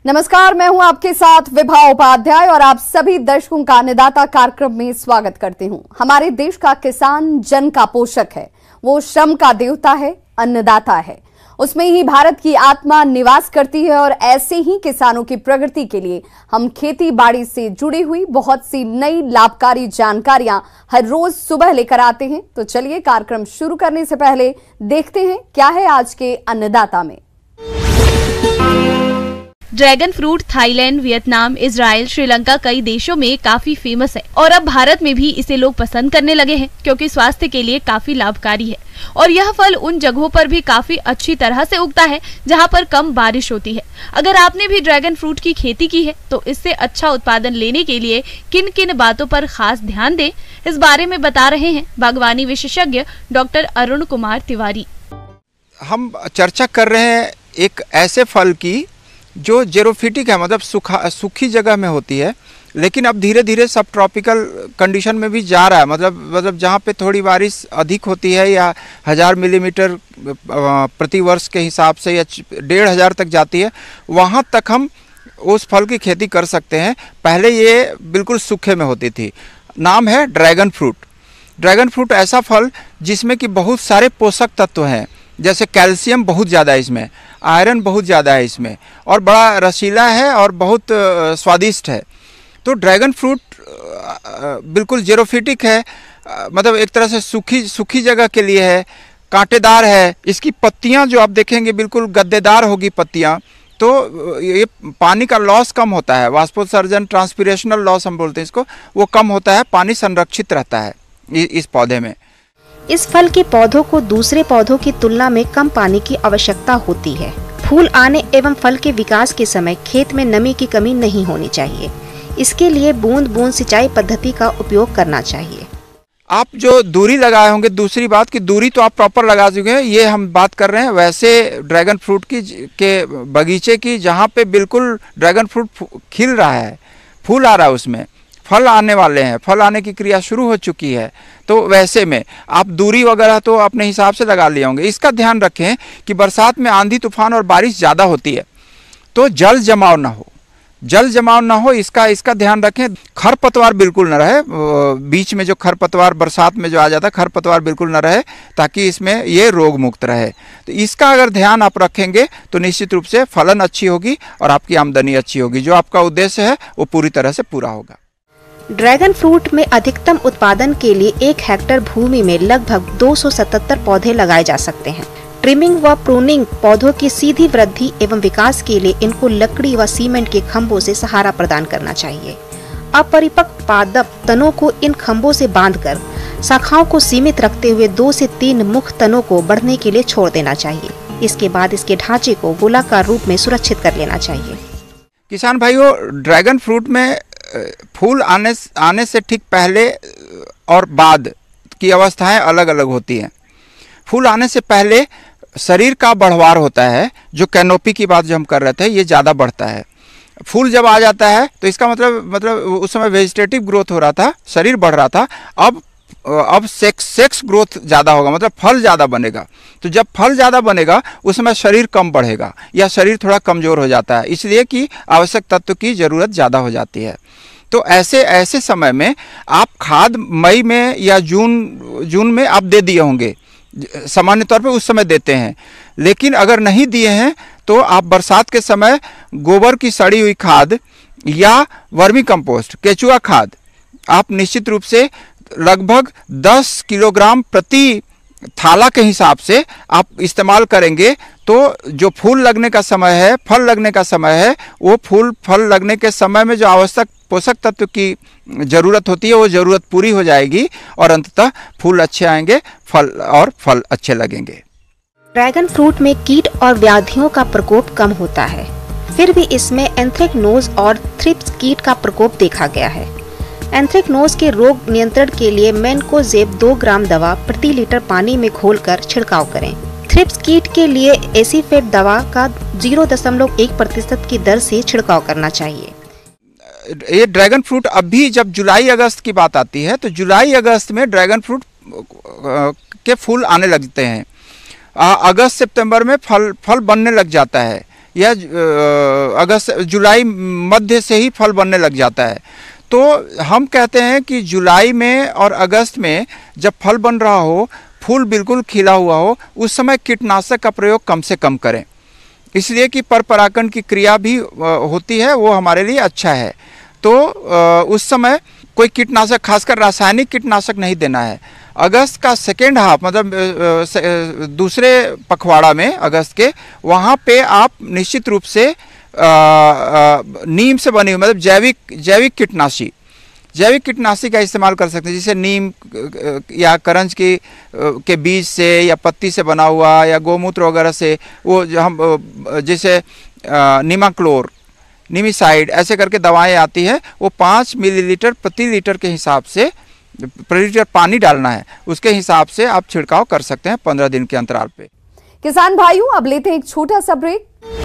नमस्कार, मैं हूं आपके साथ विभा उपाध्याय और आप सभी दर्शकों का अन्नदाता कार्यक्रम में स्वागत करती हूं। हमारे देश का किसान जन का पोषक है, वो श्रम का देवता है, अन्नदाता है। उसमें ही भारत की आत्मा निवास करती है और ऐसे ही किसानों की प्रगति के लिए हम खेती बाड़ी से जुड़ी हुई बहुत सी नई लाभकारी जानकारियां हर रोज सुबह लेकर आते हैं। तो चलिए कार्यक्रम शुरू करने से पहले देखते हैं क्या है आज के अन्नदाता में। Dragon fruit Thailand, Vietnam, Israel, Sri Lanka कई देशों में काफी फेमस है और अब भारत में भी इसे लोग पसंद करने लगे हैं क्योंकि स्वास्थ्य के लिए काफी लाभकारी है। और यह फल उन जगहों पर भी काफी अच्छी तरह से उगता है जहां पर कम बारिश होती है। अगर आपने भी ड्रैगन फ्रूट की खेती की है तो इससे अच्छा उत्पादन लेने के लिए किन किन बातों पर खास ध्यान दें, इस बारे में बता रहे हैं बागवानी विशेषज्ञ डॉक्टर अरुण कुमार तिवारी। हम चर्चा कर रहे हैं एक ऐसे फल की जो जेरोफिटिक है, मतलब सूखी जगह में होती है, लेकिन अब धीरे धीरे सब ट्रॉपिकल कंडीशन में भी जा रहा है। मतलब जहाँ पे थोड़ी बारिश अधिक होती है या 1000 मिलीमीटर प्रति वर्ष के हिसाब से या 1500 तक जाती है, वहाँ तक हम उस फल की खेती कर सकते हैं। पहले ये बिल्कुल सूखे में होती थी। नाम है ड्रैगन फ्रूट। ड्रैगन फ्रूट ऐसा फल जिसमें कि बहुत सारे पोषक तत्व हैं, जैसे कैल्शियम बहुत ज़्यादा है इसमें, आयरन बहुत ज़्यादा है इसमें, और बड़ा रसीला है और बहुत स्वादिष्ट है। तो ड्रैगन फ्रूट बिल्कुल जेरोफिटिक है, मतलब एक तरह से सूखी जगह के लिए है, कांटेदार है। इसकी पत्तियां जो आप देखेंगे बिल्कुल गद्देदार होगी पत्तियां, तो ये पानी का लॉस कम होता है, वाष्पोत्सर्जन, ट्रांसपिरेशनल लॉस हम बोलते हैं इसको, वो कम होता है, पानी संरक्षित रहता है इस पौधे में। इस फल के पौधों को दूसरे पौधों की तुलना में कम पानी की आवश्यकता होती है। फूल आने एवं फल के विकास के समय खेत में नमी की कमी नहीं होनी चाहिए। इसके लिए बूंद बूंद सिंचाई पद्धति का उपयोग करना चाहिए। आप जो दूरी लगाए होंगे, दूसरी बात की दूरी तो आप प्रॉपर लगा चुके हैं, ये हम बात कर रहे हैं वैसे ड्रैगन फ्रूट की के बगीचे की, जहाँ पे बिल्कुल ड्रैगन फ्रूट खिल रहा है, फूल आ रहा है, उसमें फल आने वाले हैं, फल आने की क्रिया शुरू हो चुकी है। तो वैसे में आप दूरी वगैरह तो अपने हिसाब से लगा लिए होंगे। इसका ध्यान रखें कि बरसात में आंधी तूफान और बारिश ज़्यादा होती है तो जल जमाव ना हो, इसका ध्यान रखें। खरपतवार बिल्कुल न रहे, बीच में जो खरपतवार बरसात में जो आ जाता है, खरपतवार बिल्कुल न रहे, ताकि इसमें ये रोग मुक्त रहे। तो इसका अगर ध्यान आप रखेंगे तो निश्चित रूप से फलन अच्छी होगी और आपकी आमदनी अच्छी होगी। जो आपका उद्देश्य है वो पूरी तरह से पूरा होगा। ड्रैगन फ्रूट में अधिकतम उत्पादन के लिए 1 हेक्टेयर भूमि में लगभग 277 पौधे लगाए जा सकते हैं। ट्रिमिंग व प्रूनिंग पौधों की सीधी वृद्धि एवं विकास के लिए इनको लकड़ी व सीमेंट के खंभों से सहारा प्रदान करना चाहिए। अपरिपक्व पादप तनों को इन खंभों से बांधकर शाखाओं को सीमित रखते हुए 2 से 3 मुख्य तनों को बढ़ने के लिए छोड़ देना चाहिए। इसके बाद इसके ढांचे को गोलाकार रूप में सुरक्षित कर लेना चाहिए। किसान भाइयों, ड्रैगन फ्रूट में फूल आने से ठीक पहले और बाद की अवस्थाएं अलग अलग होती हैं। फूल आने से पहले शरीर का बढ़वार होता है, जो कैनोपी की बात जो हम कर रहे थे, ये ज़्यादा बढ़ता है। फूल जब आ जाता है तो इसका मतलब उस समय वेजिटेटिव ग्रोथ हो रहा था, शरीर बढ़ रहा था। अब सेक्स ग्रोथ ज़्यादा होगा, मतलब फल ज़्यादा बनेगा। तो जब फल ज़्यादा बनेगा उस समय शरीर कम बढ़ेगा या शरीर थोड़ा कमज़ोर हो जाता है, इसलिए कि आवश्यक तत्व की ज़रूरत ज़्यादा हो जाती है। तो ऐसे समय में आप खाद मई में या जून में आप दे दिए होंगे, सामान्य तौर पे उस समय देते हैं। लेकिन अगर नहीं दिए हैं तो आप बरसात के समय गोबर की सड़ी हुई खाद या वर्मी कंपोस्ट, केचुआ खाद आप निश्चित रूप से लगभग 10 किलोग्राम प्रति थाला के हिसाब से आप इस्तेमाल करेंगे तो जो फूल लगने का समय है, फल लगने का समय है, वो फल लगने के समय में जो आवश्यक पोषक तत्व की ज़रूरत होती है वो ज़रूरत पूरी हो जाएगी और अंततः फूल अच्छे आएंगे, फल अच्छे लगेंगे। ड्रैगन फ्रूट में कीट और व्याधियों का प्रकोप कम होता है, फिर भी इसमें एंथ्रेक्नोज और थ्रिप्स कीट का प्रकोप देखा गया है। एंथ्रेक्नोज के रोग नियंत्रण के लिए मैनकोजेब 2 ग्राम दवा प्रति लीटर पानी में घोलकर छिड़काव करें। थ्रिप्स कीट के लिए एसीफेट दवा का 0.1% की दर से छिड़काव करना चाहिए। ये ड्रैगन फ्रूट अभी जब जुलाई अगस्त की बात आती है तो जुलाई अगस्त में ड्रैगन फ्रूट के फूल आने लगते हैं। अगस्त सितंबर में फल बनने लग जाता है। या अगस्त जुलाई मध्य से ही फल बनने लग जाता है। तो हम कहते हैं कि जुलाई में और अगस्त में जब फल बन रहा हो, फूल बिल्कुल खिला हुआ हो, उस समय कीटनाशक का प्रयोग कम से कम करें, इसलिए कि पर परागण की क्रिया भी होती है, वो हमारे लिए अच्छा है। तो उस समय कोई कीटनाशक, खासकर रासायनिक कीटनाशक नहीं देना है। अगस्त का सेकेंड हाफ, मतलब दूसरे पखवाड़ा में अगस्त के, वहाँ पे आप निश्चित रूप से नीम से बनी हुई, मतलब जैविक कीटनाशी का इस्तेमाल कर सकते हैं, जैसे नीम या करंज के बीज से या पत्ती से बना हुआ या गोमूत्र वगैरह से, वो हम जैसे नीमाक्लोर, निमिसाइड, ऐसे करके दवाएं आती है, वो 5 मिलीलीटर प्रति लीटर के हिसाब से प्रति लीटर पानी डालना है, उसके हिसाब से आप छिड़काव कर सकते हैं 15 दिन के अंतराल पे। किसान भाइयों, अब लेते हैं एक छोटा सा ब्रेक।